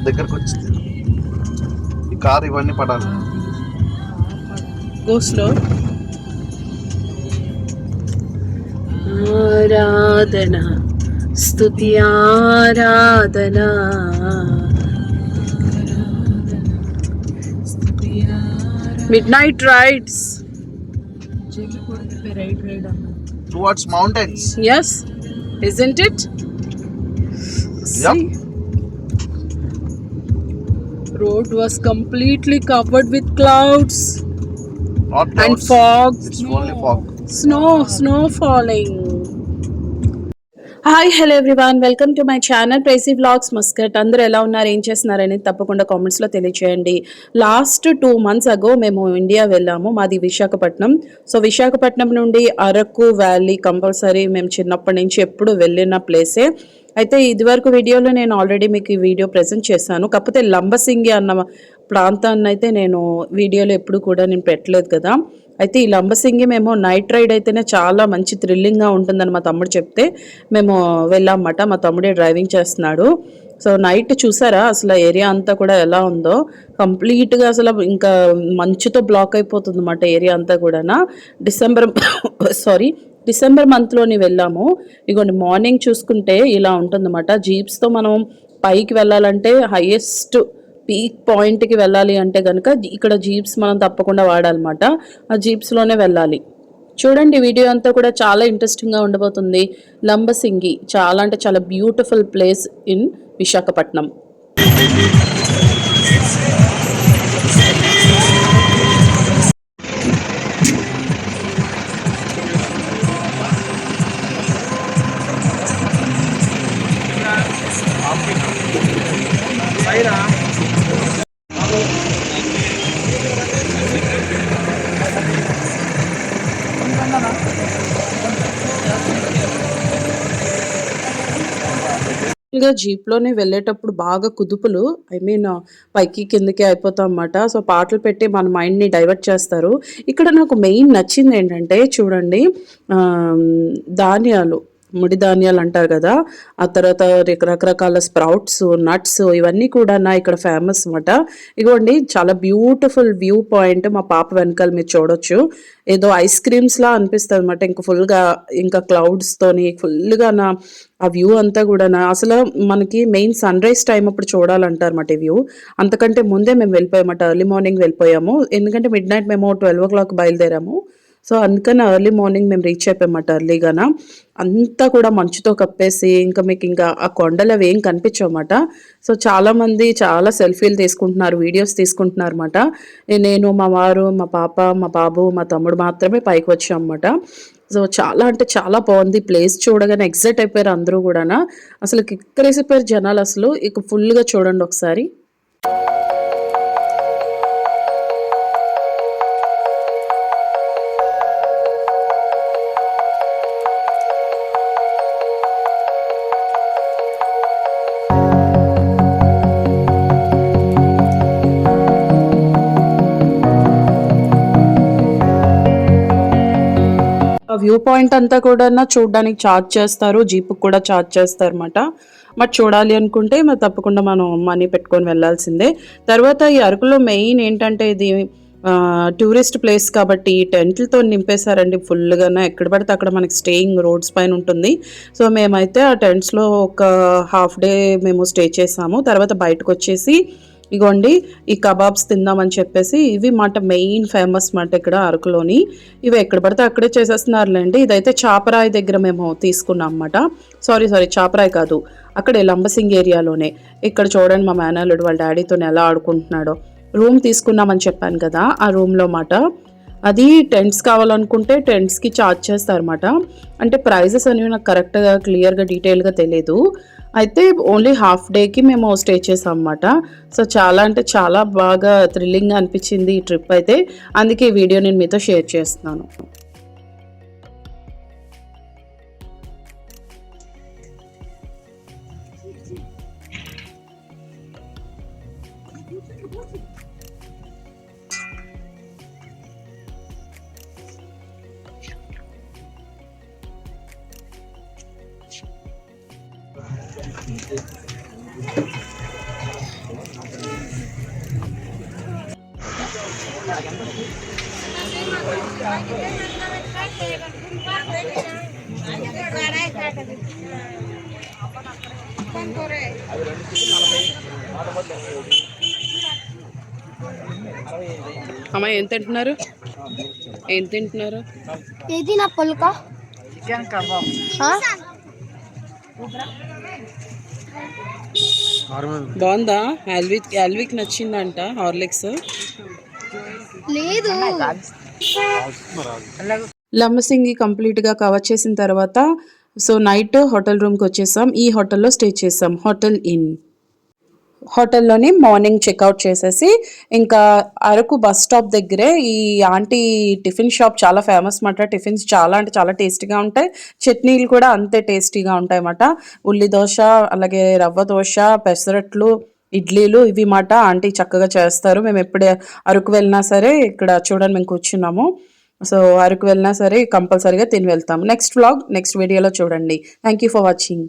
దగ్గరకు వచ్చింది ఈ కార్, ఇవన్నీ పడాలి. గోస్లో ఆరాధన స్తుతి ఆరాధన midnight rides towards mountains. yes, isn't it? Yep. Road was completely covered with clouds. Not clouds, and fog. it's only fog. Snow falling. Hi hello everyone, welcome to my channel pricey vlogs Muscat. అందరూ ఎలా ఉన్నారు, ఏం చేస్తున్నారని తప్పకుండా కామెంట్స్లో తెలియచేయండి. Last 2 months అగో మేము ఇండియా వెళ్ళాము. మాది విశాఖపట్నం. సో విశాఖపట్నం నుండి అరకు వ్యాలీ కంపల్సరీ మేము చిన్నప్పటి నుంచి ఎప్పుడు వెళ్ళిన ప్లేసే. అయితే ఇదివరకు వీడియోలో నేను ఆల్రెడీ మీకు ఈ వీడియో ప్రజెంట్ చేశాను. కాకపోతే లంబసింగి అన్న ప్రాంతాన్ని అయితే నేను వీడియోలో ఎప్పుడు కూడా నేను పెట్టలేదు కదా. అయితే ఈ లంబసింగి మేము నైట్ రైడ్ అయితేనే చాలా మంచి థ్రిల్లింగ్గా ఉంటుందని మా తమ్ముడు చెప్తే మేము వెళ్ళామన్నమాట. మా తమ్ముడే డ్రైవింగ్ చేస్తున్నాడు. సో నైట్ చూసారా అసలు ఏరియా అంతా కూడా ఎలా ఉందో, కంప్లీట్గా అసలు ఇంకా మంచుతో బ్లాక్ అయిపోతుంది అన్నమాట ఏరియా అంతా కూడా. డిసెంబర్ మంత్లోని వెళ్ళాము. ఇగోండి మార్నింగ్ చూసుకుంటే ఇలా ఉంటుందన్నమాట. జీప్స్తో మనం పైకి వెళ్ళాలంటే హైయెస్ట్ పీక్ పాయింట్కి వెళ్ళాలి అంటే కనుక ఇక్కడ జీప్స్ మనం తప్పకుండా వాడాలన్నమాట. ఆ జీప్స్లోనే వెళ్ళాలి. చూడండి వీడియో అంతా కూడా చాలా ఇంట్రెస్టింగ్గా ఉండబోతుంది. లంబసింగి చాలా అంటే చాలా బ్యూటిఫుల్ ప్లేస్ ఇన్ విశాఖపట్నం. జీప్లోనే వెళ్ళేటప్పుడు బాగా కుదుపులు, పైకి కిందకి అయిపోతాం అన్నమాట. సో పాటలు పెట్టి మన మైండ్ని డైవర్ట్ చేస్తారు. ఇక్కడ నాకు మెయిన్ నచ్చింది ఏంటంటే చూడండి, ధాన్యాలు, ముడి ధాన్యాలు అంటారు కదా, ఆ తర్వాత రకరకాల స్ప్రౌట్స్, నట్స్, ఇవన్నీ కూడా ఇక్కడ ఫేమస్ అన్నమాట. ఇగోండి చాలా బ్యూటిఫుల్ వ్యూ పాయింట్. మా పాప వెనకాల మీరు చూడొచ్చు, ఏదో ఐస్ క్రీమ్స్లా అనిపిస్తుంది అనమాట. ఇంకా ఫుల్గా ఇంకా క్లౌడ్స్తోని ఫుల్గా ఆ వ్యూ అంతా కూడా అసలు మనకి మెయిన్ సన్ రైజ్ టైం అప్పుడు చూడాలంటారు అన్నమాట ఈ వ్యూ. అంతకంటే ముందే మేము వెళ్ళిపోయామన్నమాట. ఎర్లీ మార్నింగ్ వెళ్ళిపోయాము, ఎందుకంటే మిడ్ నైట్ మేము 12 o'clock బయలుదేరాము. సో అందుకని ఎర్లీ మార్నింగ్ మేము రీచ్ అయిపోయామన్నమాట ఎర్లీగాన. అంతా కూడా మంచుతో కప్పేసి ఇంకా మీకు ఇంకా ఆ కొండలు అవి ఏం కనిపించవన్నమాట. సో చాలామంది చాలా సెల్ఫీలు తీసుకుంటున్నారు, వీడియోస్ తీసుకుంటున్నారు అన్నమాట. నేను, మా వారు, మా పాప, మా బాబు, మా తమ్ముడు మాత్రమే పైకి వచ్చాం అన్నమాట. సో చాలా అంటే చాలా బాగుంది ప్లేస్. చూడగానే ఎగ్జైట్ అయిపోయారు అందరూ కూడా. అసలు కిక్కరేసిపోయారు జనాలు అసలు. ఇక ఫుల్గా చూడండి ఒకసారి. వ్యూ పాయింట్ అంతా కూడా చూడడానికి ఛార్జ్ చేస్తారు, జీప్కి కూడా ఛార్జ్ చేస్తారు అన్నమాట. మరి చూడాలి అనుకుంటే మరి తప్పకుండా మనం మనీ పెట్టుకొని వెళ్ళాల్సిందే. తర్వాత ఈ అరకులో మెయిన్ ఏంటంటే ఇది టూరిస్ట్ ప్లేస్ కాబట్టి టెంట్లతో నింపేశారండి ఫుల్గా. ఎక్కడ పడితే అక్కడ మనకి స్టేయింగ్ రోడ్స్ పైన ఉంటుంది. సో మేమైతే ఆ టెంట్స్లో ఒక హాఫ్ డే మేము స్టే చేసాము. తర్వాత బయటకు వచ్చేసి ఇగోండి ఈ కబాబ్స్ తిందామని చెప్పేసి, ఇవి మాట మెయిన్ ఫేమస్ మాట ఇక్కడ అరకులోని. ఇవి ఎక్కడ పడితే అక్కడే చేసేస్తున్నారులేండి. ఇదైతే చాపరాయి దగ్గర మేము తీసుకున్నాం అన్నమాట. సారీ చాపరాయి కాదు, అక్కడే లంబసింగి ఏరియాలోనే. ఇక్కడ చూడండి మా మేనల్లుడు వాళ్ళ డాడీతో ఎలా ఆడుకుంటున్నాడో. రూమ్ తీసుకున్నామని చెప్పాను కదా, ఆ రూమ్లో మాట అది టెంట్స్ కావాలనుకుంటే టెంట్స్కి ఛార్జ్ చేస్తారన్నమాట. అంటే ప్రైజెస్ అనేవి నాకు కరెక్ట్గా క్లియర్గా డీటెయిల్గా తెలియదు. అయితే ఓన్లీ హాఫ్ డేకి మేము స్టే చేసాం అన్నమాట. సో చాలా అంటే చాలా బాగా థ్రిల్లింగ్గా అనిపించింది ఈ ట్రిప్ అయితే. అందుకే ఈ వీడియో నేను మీతో షేర్ చేస్తున్నాను. అమ్మ ఏం తింటున్నారు? ఏం తింటున్నారు? ఇది నా పుల్కా చికెన్ కబాబ్. బాగుందా? ఆల్విక్ నచ్చిందంట హార్లిక్స్. లేదు. లంబసింగి కంప్లీట్గా కవర్ చేసిన తర్వాత సో నైట్ హోటల్ రూమ్కి వచ్చేసాం. ఈ హోటల్లో స్టే చేసాం, హోటల్ ఇన్. హోటల్లోని మార్నింగ్ చెక్అవుట్ చేసేసి ఇంకా అరకు బస్ స్టాప్ దగ్గరే ఈ ఆంటీ టిఫిన్ షాప్ చాలా ఫేమస్ అన్నమాట. టిఫిన్స్ చాలా అంటే చాలా టేస్టీగా ఉంటాయి, చట్నీలు కూడా అంతే టేస్టీగా ఉంటాయి అన్నమాట. ఉల్లి దోశ, అలాగే రవ్వ దోశ, పెసరట్లు, ఇడ్లీలు ఇవి మాట ఆంటీ చక్కగా చేస్తారు. మేము ఎప్పుడే అరకు వెళ్ళినా సరే ఇక్కడ చూడండి మేము కూర్చున్నాము. సో అరకు వెళ్ళినా సరే కంపల్సరీగా తిని వెళ్తాము. నెక్స్ట్ వ్లాగ్ నెక్స్ట్ వీడియోలో చూడండి. Thank you for watching.